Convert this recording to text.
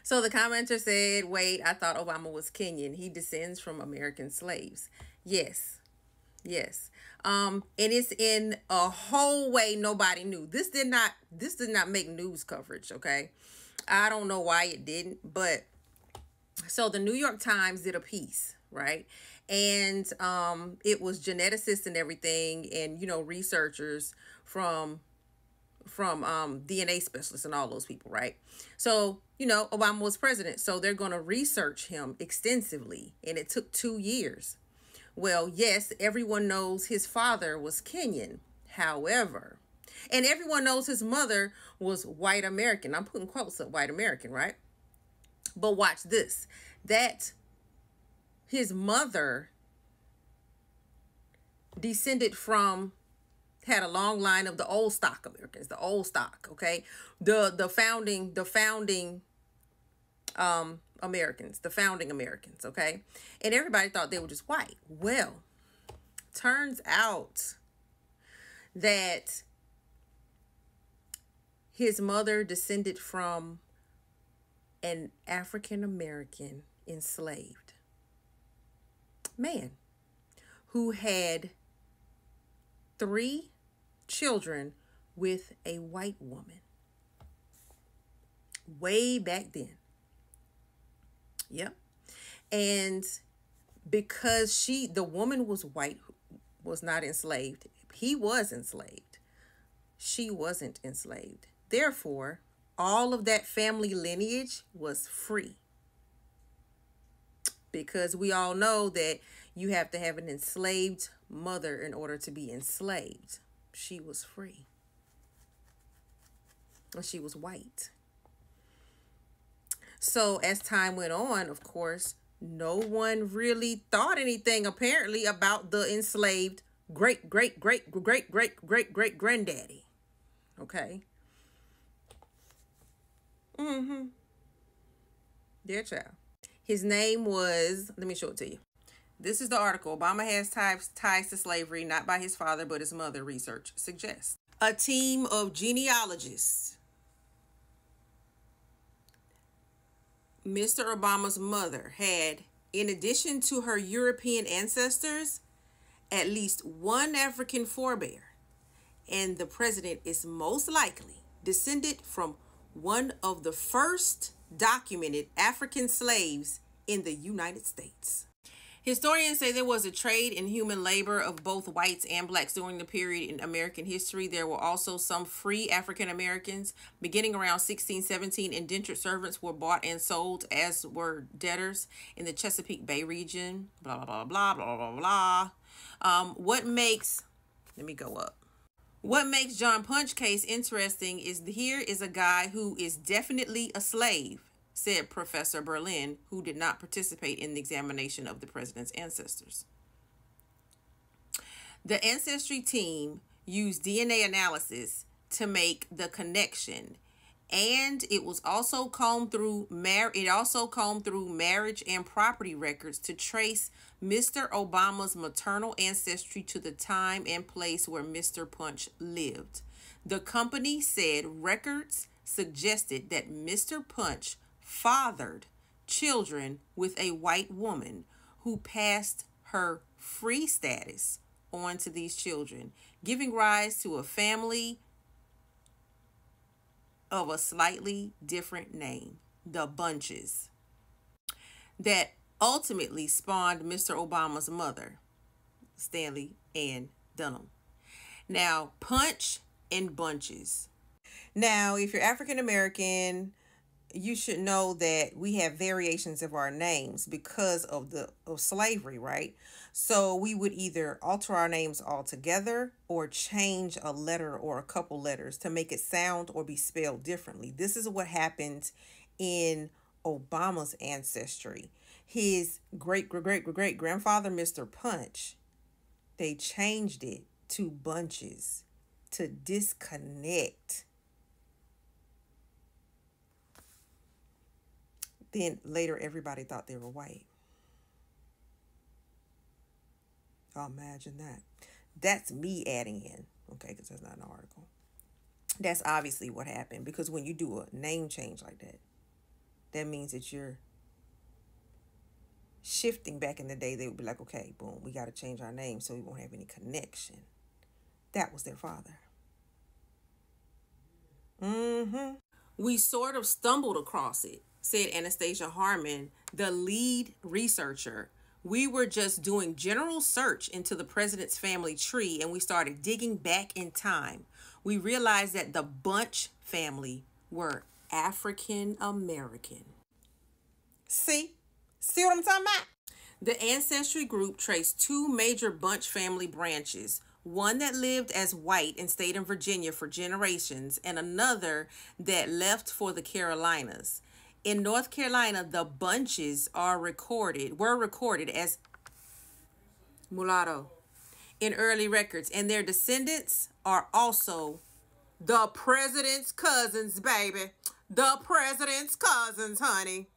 So the commenter said, wait, I thought Obama was Kenyan. He descends from American slaves. Yes. Yes. And it's in a whole way nobody knew. This did not make news coverage, okay? I don't know why it didn't, but so the New York Times did a piece, right? And it was geneticists and everything, and researchers from DNA specialists and all those people, right? So, Obama was president, so they're going to research him extensively, and it took 2 years. Well, yes, everyone knows his father was Kenyan. However, and everyone knows his mother was white American. I'm putting quotes up, white American, right? But watch this. That his mother descended from, had a long line of the old stock Americans, the old stock, okay? The founding Americans, the founding Americans, okay? And everybody thought they were just white. Well, turns out that his mother descended from an African American enslaved man who had 3 children with a white woman way back then. Yep. And because the woman was white, was not enslaved. He was enslaved. She wasn't enslaved. Therefore, all of that family lineage was free. Because we all know that you have to have an enslaved mother in order to be enslaved. She was free. And she was white. So as time went on, of course, no one really thought anything apparently about the enslaved great granddaddy. Okay. Dear child. His name was, let me show it to you. This is the article. Obama has ties to slavery, not by his father, but his mother, research suggests. A team of genealogists. Mr. Obama's mother had, in addition to her European ancestors, at least one African forebear. And the president is most likely descended from one of the first documented African slaves in the United States. Historians say there was a trade in human labor of both whites and blacks during the period in American history. There were also some free African Americans. Beginning around 1617, indentured servants were bought and sold, as were debtors in the Chesapeake Bay region. Blah, blah, blah, blah, blah, blah, blah. What makes John Punch case interesting is here is a guy who is definitely a slave, said Professor Berlin, who did not participate in the examination of the president's ancestors. The Ancestry team used DNA analysis to make the connection, and it was also combed through marriage and property records to trace Mr. Obama's maternal ancestry to the time and place where Mr. Punch lived. The company said records suggested that Mr. Punch fathered children with a white woman who passed her free status on to these children, giving rise to a family of a slightly different name, the Bunches, that ultimately spawned Mr. Obama's mother, Stanley Ann Dunham. Now, Punch and Bunches. Now, if you're African American, you should know that we have variations of our names because of slavery, right? So we would either alter our names altogether or change a letter or a couple letters to make it sound or be spelled differently. This is what happened in Obama's ancestry. His great grandfather, Mr. Punch, they changed it to Bunches to disconnect. Then later, everybody thought they were white. Oh, imagine that. That's me adding in, okay, because that's not an article. That's obviously what happened, because when you do a name change like that, that means that you're shifting. Back in the day, they would be like, okay, boom, we got to change our name so we won't have any connection. That was their father. We sort of stumbled across it, said Anastasia Harmon, the lead researcher. We were just doing general search into the president's family tree, and we started digging back in time. We realized that the Bunch family were African American. See what I'm talking about? The Ancestry group traced two major Bunch family branches. One that lived as white and stayed in Virginia for generations, and another that left for the Carolinas. In North Carolina, the Bunches were recorded as mulatto in early records, and their descendants are also the president's cousins, baby. The president's cousins, honey.